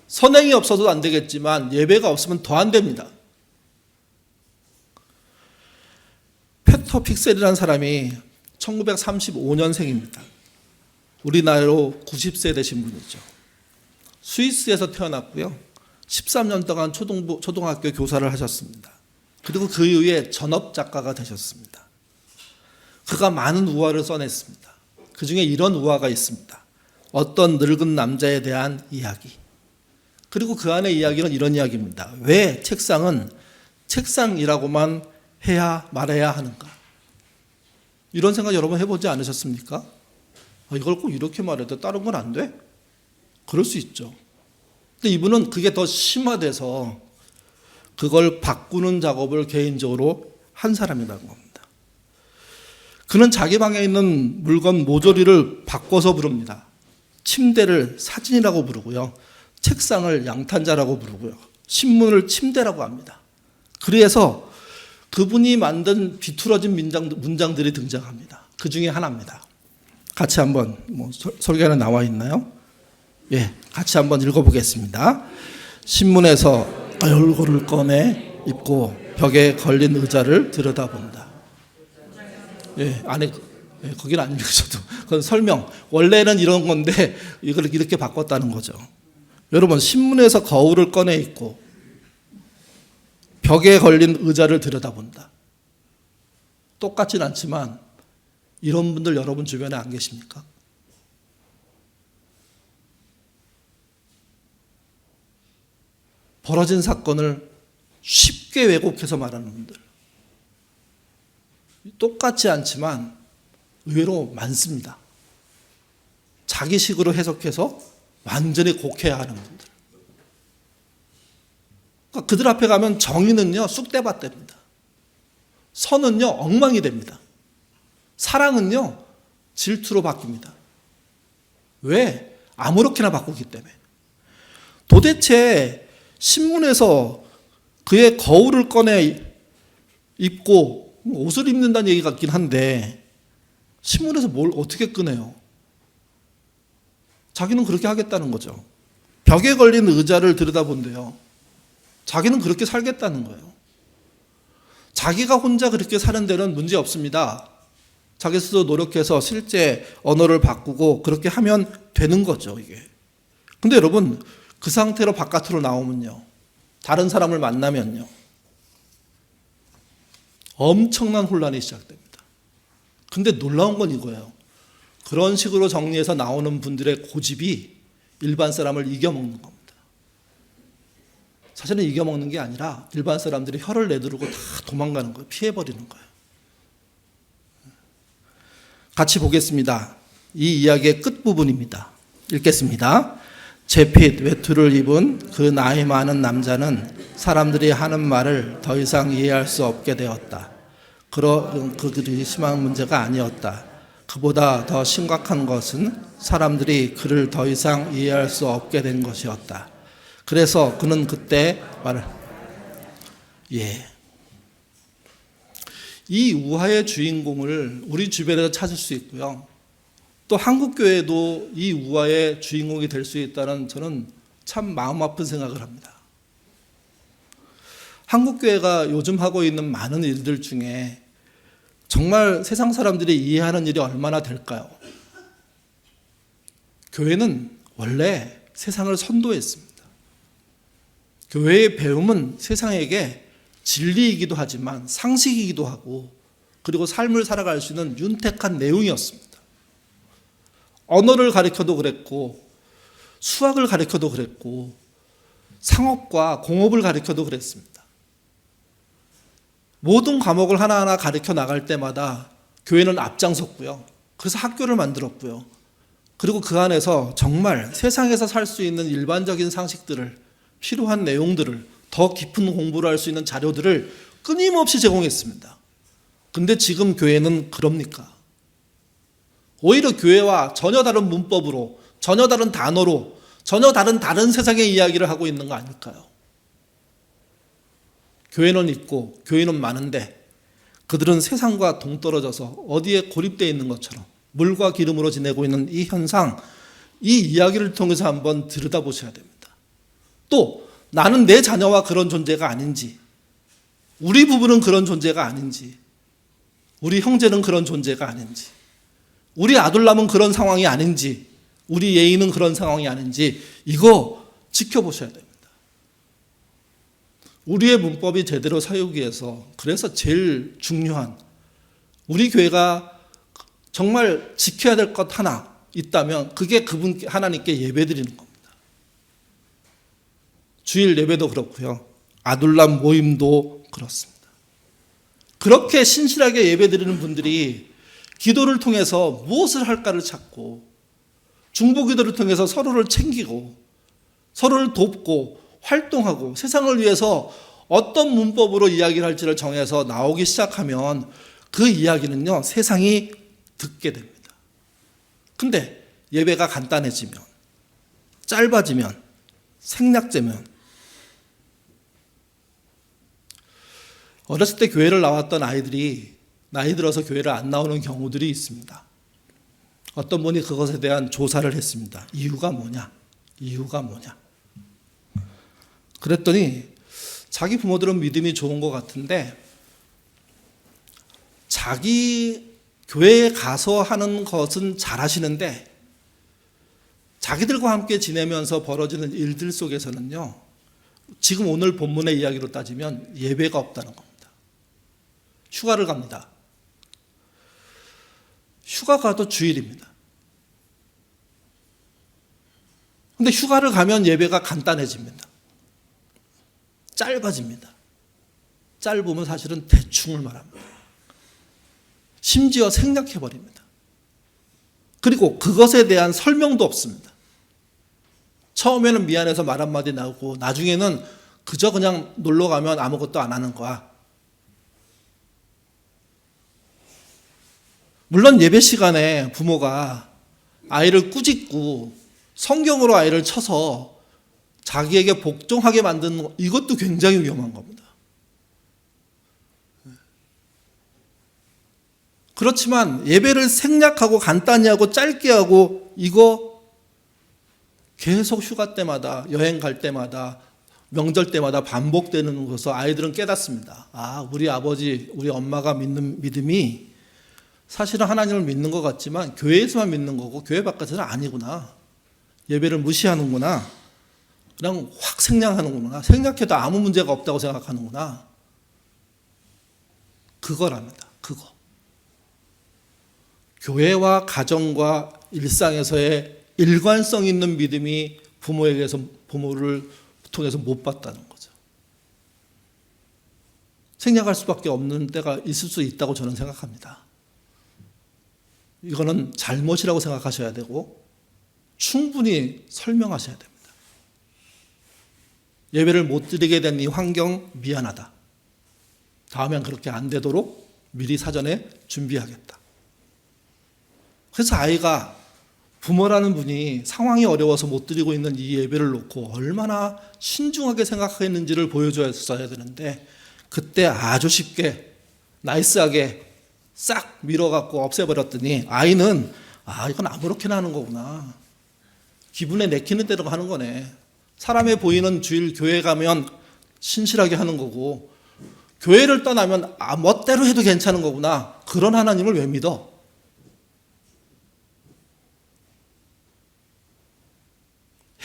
선행이 없어도 안 되겠지만 예배가 없으면 더 안 됩니다. 페터 픽셀이라는 사람이 1935년생입니다. 우리 나이로 90세 되신 분이죠. 스위스에서 태어났고요. 13년 동안 초등학교 교사를 하셨습니다. 그리고 그 이후에 전업작가가 되셨습니다. 그가 많은 우화를 써냈습니다. 그 중에 이런 우화가 있습니다. 어떤 늙은 남자에 대한 이야기. 그리고 그 안의 이야기는 이런 이야기입니다. 왜 책상은 책상이라고만 해야 말해야 하는가? 이런 생각 여러분 해보지 않으셨습니까? 이걸 꼭 이렇게 말해야 돼? 다른 건 안 돼? 그럴 수 있죠. 근데 이분은 그게 더 심화돼서 그걸 바꾸는 작업을 개인적으로 한 사람이라는 겁니다. 그는 자기 방에 있는 물건 모조리를 바꿔서 부릅니다. 침대를 사진이라고 부르고요. 책상을 양탄자라고 부르고요. 신문을 침대라고 합니다. 그래서 그분이 만든 비뚤어진 문장들이 등장합니다. 그 중에 하나입니다. 같이 한번, 설계는 나와 있나요? 예, 같이 한번 읽어보겠습니다. 신문에서 얼굴을 꺼내 입고 벽에 걸린 의자를 들여다본다. 예, 안에, 거기는 안 읽으셔도. 그건 설명. 원래는 이런 건데, 이걸 이렇게 바꿨다는 거죠. 여러분, 신문에서 거울을 꺼내 입고, 벽에 걸린 의자를 들여다본다. 똑같진 않지만, 이런 분들 여러분 주변에 안 계십니까? 벌어진 사건을 쉽게 왜곡해서 말하는 분들. 똑같지 않지만 의외로 많습니다. 자기식으로 해석해서 완전히 곡해하는 분들. 그러니까 그들 앞에 가면 정의는요 쑥대밭 됩니다. 선은요 엉망이 됩니다. 사랑은요 질투로 바뀝니다. 왜? 아무렇게나 바꾸기 때문에. 도대체 신문에서 그의 거울을 꺼내 입고 옷을 입는다는 얘기 같긴 한데 신문에서 뭘 어떻게 꺼내요? 자기는 그렇게 하겠다는 거죠. 벽에 걸린 의자를 들여다본대요. 자기는 그렇게 살겠다는 거예요. 자기가 혼자 그렇게 사는 데는 문제 없습니다. 자기 스스로 노력해서 실제 언어를 바꾸고 그렇게 하면 되는 거죠, 이게. 근데 여러분, 그 상태로 바깥으로 나오면요, 다른 사람을 만나면요, 엄청난 혼란이 시작됩니다. 근데 놀라운 건 이거예요. 그런 식으로 정리해서 나오는 분들의 고집이 일반 사람을 이겨먹는 겁니다. 사실은 이겨먹는 게 아니라 일반 사람들이 혀를 내두르고 다 도망가는 거예요. 피해버리는 거예요. 같이 보겠습니다. 이 이야기의 끝부분입니다. 읽겠습니다. 재핏 외투를 입은 그 나이 많은 남자는 사람들이 하는 말을 더 이상 이해할 수 없게 되었다. 그들이 심한 문제가 아니었다. 그보다 더 심각한 것은 사람들이 그를 더 이상 이해할 수 없게 된 것이었다. 그래서 그는 그때 말을 이 우화의 주인공을 우리 주변에서 찾을 수 있고요. 또 한국교회도 이 우화의 주인공이 될 수 있다는 저는 참 마음 아픈 생각을 합니다. 한국교회가 요즘 하고 있는 많은 일들 중에 정말 세상 사람들이 이해하는 일이 얼마나 될까요? 교회는 원래 세상을 선도했습니다. 교회의 배움은 세상에게 진리이기도 하지만 상식이기도 하고 그리고 삶을 살아갈 수 있는 윤택한 내용이었습니다. 언어를 가르쳐도 그랬고 수학을 가르쳐도 그랬고 상업과 공업을 가르쳐도 그랬습니다. 모든 과목을 하나하나 가르쳐 나갈 때마다 교회는 앞장섰고요. 그래서 학교를 만들었고요. 그리고 그 안에서 정말 세상에서 살 수 있는 일반적인 상식들을, 필요한 내용들을, 더 깊은 공부를 할 수 있는 자료들을 끊임없이 제공했습니다. 근데 지금 교회는 그럽니까? 오히려 교회와 전혀 다른 문법으로, 전혀 다른 단어로, 전혀 다른 세상의 이야기를 하고 있는 거 아닐까요? 교회는 있고 교인은 많은데 그들은 세상과 동떨어져서 어디에 고립되어 있는 것처럼 물과 기름으로 지내고 있는 이 현상, 이 이야기를 통해서 한번 들여다보셔야 됩니다. 또 나는 내 자녀와 그런 존재가 아닌지, 우리 부부는 그런 존재가 아닌지, 우리 형제는 그런 존재가 아닌지, 우리 아들남은 그런 상황이 아닌지, 우리 예인은 그런 상황이 아닌지 이거 지켜보셔야 됩니다. 우리의 문법이 제대로 사용하기 위해서 그래서 제일 중요한 우리 교회가 정말 지켜야 될 것 하나 있다면 그게 그분 하나님께 예배드리는 겁니다. 주일 예배도 그렇고요. 아둘람 모임도 그렇습니다. 그렇게 신실하게 예배드리는 분들이 기도를 통해서 무엇을 할까를 찾고 중보기도를 통해서 서로를 챙기고 서로를 돕고 활동하고 세상을 위해서 어떤 문법으로 이야기를 할지를 정해서 나오기 시작하면 그 이야기는요, 세상이 듣게 됩니다. 근데 예배가 간단해지면, 짧아지면, 생략되면, 어렸을 때 교회를 나왔던 아이들이 나이 들어서 교회를 안 나오는 경우들이 있습니다. 어떤 분이 그것에 대한 조사를 했습니다. 이유가 뭐냐? 이유가 뭐냐? 그랬더니 자기 부모들은 믿음이 좋은 것 같은데 자기 교회에 가서 하는 것은 잘하시는데 자기들과 함께 지내면서 벌어지는 일들 속에서는요, 지금 오늘 본문의 이야기로 따지면 예배가 없다는 겁니다. 휴가를 갑니다. 휴가 가도 주일입니다. 근데 휴가를 가면 예배가 간단해집니다. 짧아집니다. 짧으면 사실은 대충을 말합니다. 심지어 생략해버립니다. 그리고 그것에 대한 설명도 없습니다. 처음에는 미안해서 말 한마디 나오고 나중에는 그저 그냥 놀러 가면 아무것도 안 하는 거야. 물론 예배 시간에 부모가 아이를 꾸짖고 성경으로 아이를 쳐서 자기에게 복종하게 만드는 것, 이것도 굉장히 위험한 겁니다. 그렇지만 예배를 생략하고 간단히 하고 짧게 하고 이거 계속 휴가 때마다 여행 갈 때마다 명절 때마다 반복되는 것을 아이들은 깨닫습니다. 아, 우리 아버지, 우리 엄마가 믿는 믿음이 사실은 하나님을 믿는 것 같지만 교회에서만 믿는 거고 교회 바깥에서는 아니구나. 예배를 무시하는구나. 그냥 확 생략하는구나. 생략해도 아무 문제가 없다고 생각하는구나. 그거랍니다. 그거. 교회와 가정과 일상에서의 일관성 있는 믿음이 부모를 통해서 못 봤다는 거죠. 생략할 수밖에 없는 때가 있을 수 있다고 저는 생각합니다. 이거는 잘못이라고 생각하셔야 되고 충분히 설명하셔야 됩니다. 예배를 못 드리게 된 이 환경 미안하다. 다음엔 그렇게 안 되도록 미리 사전에 준비하겠다. 그래서 아이가 부모라는 분이 상황이 어려워서 못 드리고 있는 이 예배를 놓고 얼마나 신중하게 생각했는지를 보여줬어야 되는데 그때 아주 쉽게 나이스하게 싹 밀어갖고 없애버렸더니 아이는 이건 아무렇게나 하는 거구나. 기분에 내키는 대로 하는 거네. 사람에 보이는 주일 교회 가면 신실하게 하는 거고 교회를 떠나면 멋대로 해도 괜찮은 거구나. 그런 하나님을 왜 믿어?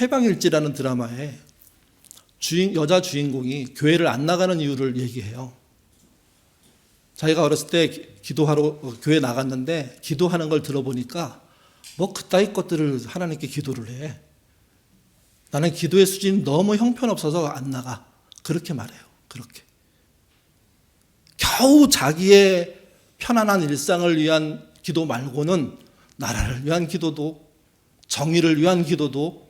해방일지라는 드라마에 여자 주인공이 교회를 안 나가는 이유를 얘기해요. 자기가 어렸을 때 기도하러 교회 나갔는데 기도하는 걸 들어보니까 뭐 그따위 것들을 하나님께 기도를 해. 나는 기도의 수준이 너무 형편없어서 안 나가. 그렇게 말해요. 그렇게. 겨우 자기의 편안한 일상을 위한 기도 말고는 나라를 위한 기도도 정의를 위한 기도도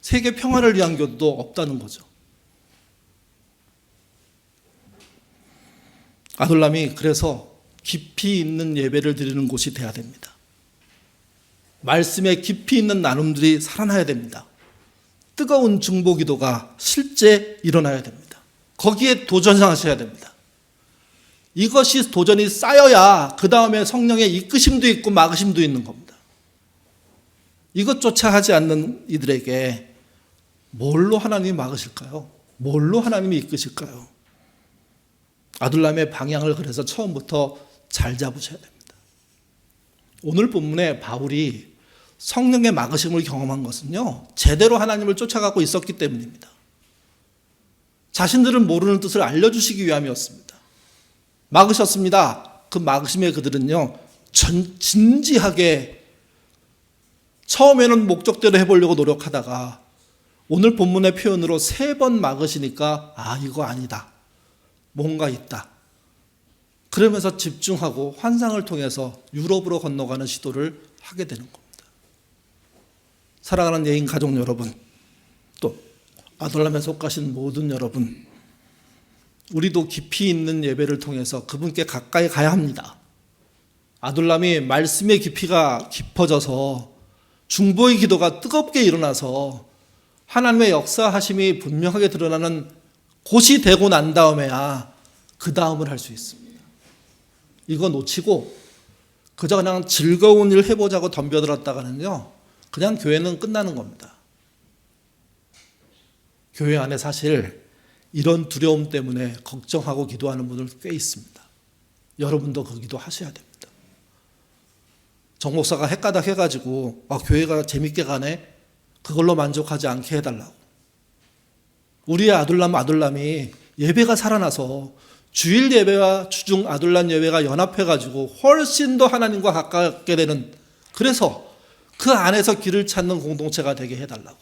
세계 평화를 위한 기도도 없다는 거죠. 아둘람이 그래서 깊이 있는 예배를 드리는 곳이 돼야 됩니다. 말씀에 깊이 있는 나눔들이 살아나야 됩니다. 뜨거운 중보 기도가 실제 일어나야 됩니다. 거기에 도전하셔야 됩니다. 이것이 도전이 쌓여야 그 다음에 성령의 이끄심도 있고 막으심도 있는 겁니다. 이것조차 하지 않는 이들에게 뭘로 하나님이 막으실까요? 뭘로 하나님이 이끄실까요? 아둘람의 방향을 그래서 처음부터 잘 잡으셔야 됩니다. 오늘 본문에 바울이 성령의 막으심을 경험한 것은요, 제대로 하나님을 쫓아가고 있었기 때문입니다. 자신들은 모르는 뜻을 알려주시기 위함이었습니다. 막으셨습니다. 그 막으심에 그들은요, 진지하게 처음에는 목적대로 해보려고 노력하다가 오늘 본문의 표현으로 3번 막으시니까 이거 아니다. 뭔가 있다. 그러면서 집중하고 환상을 통해서 유럽으로 건너가는 시도를 하게 되는 겁니다. 사랑하는 예인 가족 여러분, 또 아둘람에 속하신 모든 여러분, 우리도 깊이 있는 예배를 통해서 그분께 가까이 가야 합니다. 아둘람이 말씀의 깊이가 깊어져서 중보의 기도가 뜨겁게 일어나서 하나님의 역사하심이 분명하게 드러나는 곳이 되고 난 다음에야 그 다음을 할 수 있습니다. 이거 놓치고 그저 그냥 즐거운 일 해보자고 덤벼들었다가는요, 그냥 교회는 끝나는 겁니다. 교회 안에 사실 이런 두려움 때문에 걱정하고 기도하는 분들 꽤 있습니다. 여러분도 그 기도 하셔야 됩니다. 정 목사가 헷가닥 해가지고 교회가 재밌게 가네? 그걸로 만족하지 않게 해달라고. 우리의 아둘람이 예배가 살아나서 주일 예배와 주중 아둘람 예배가 연합해가지고 훨씬 더 하나님과 가깝게 되는, 그래서 그 안에서 길을 찾는 공동체가 되게 해달라고.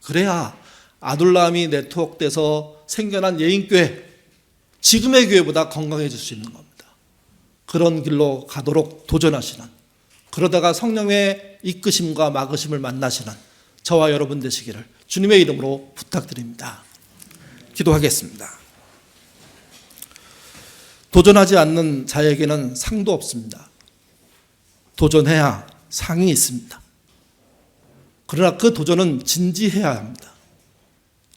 그래야 아둘람이 네트워크돼서 생겨난 예인교회, 지금의 교회보다 건강해질 수 있는 겁니다. 그런 길로 가도록 도전하시는, 그러다가 성령의 이끄심과 막으심을 만나시는 저와 여러분 되시기를 주님의 이름으로 부탁드립니다. 기도하겠습니다. 도전하지 않는 자에게는 상도 없습니다. 도전해야 상이 있습니다. 그러나 그 도전은 진지해야 합니다.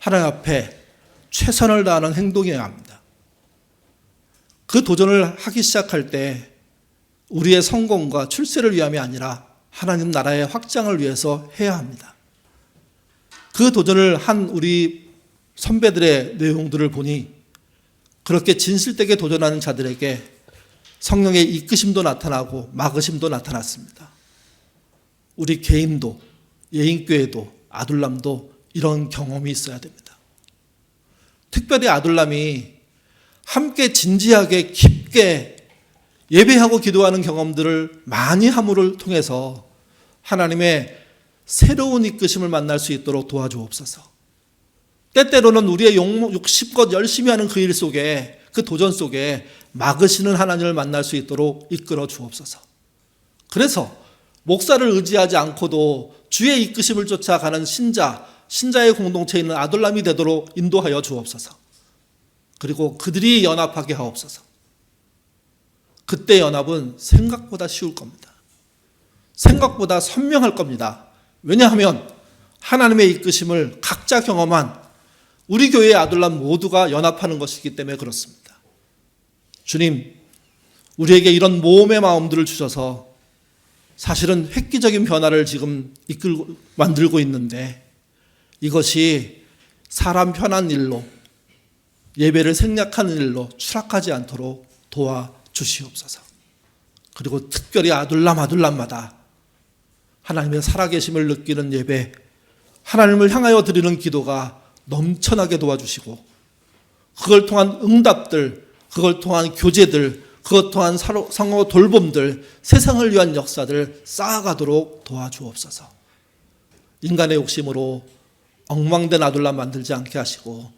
하나님 앞에 최선을 다하는 행동이어야 합니다. 그 도전을 하기 시작할 때 우리의 성공과 출세를 위함이 아니라 하나님 나라의 확장을 위해서 해야 합니다. 그 도전을 한 우리 선배들의 내용들을 보니 그렇게 진실되게 도전하는 자들에게 성령의 이끄심도 나타나고 막으심도 나타났습니다. 우리 개인도 예인교회도 아둘람도 이런 경험이 있어야 됩니다. 특별히 아둘람이 함께 진지하게 깊게 예배하고 기도하는 경험들을 많이 함을 통해서 하나님의 새로운 이끄심을 만날 수 있도록 도와주옵소서. 때때로는 우리의 욕심껏 열심히 하는 그 일 속에, 그 도전 속에 막으시는 하나님을 만날 수 있도록 이끌어 주옵소서. 그래서 목사를 의지하지 않고도 주의 이끄심을 쫓아가는 신자의 공동체에 있는 아둘람이 되도록 인도하여 주옵소서. 그리고 그들이 연합하게 하옵소서. 그때 연합은 생각보다 쉬울 겁니다. 생각보다 선명할 겁니다. 왜냐하면 하나님의 이끄심을 각자 경험한 우리 교회의 아둘람 모두가 연합하는 것이기 때문에 그렇습니다. 주님, 우리에게 이런 모험의 마음들을 주셔서 사실은 획기적인 변화를 지금 만들고 있는데 이것이 사람 편한 일로, 예배를 생략하는 일로 추락하지 않도록 도와주시옵소서. 그리고 특별히 아둘람마다 하나님의 살아계심을 느끼는 예배, 하나님을 향하여 드리는 기도가 넘쳐나게 도와주시고 그걸 통한 응답들, 그걸 통한 교제들, 그것 통한 상호 돌봄들, 세상을 위한 역사들 쌓아가도록 도와주옵소서. 인간의 욕심으로 엉망된 아둘람 만들지 않게 하시고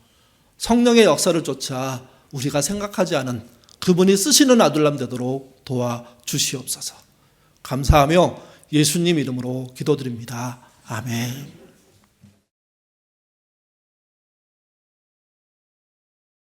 성령의 역사를 쫓아 우리가 생각하지 않은 그분이 쓰시는 아둘람 되도록 도와주시옵소서. 감사하며 예수님 이름으로 기도드립니다. 아멘.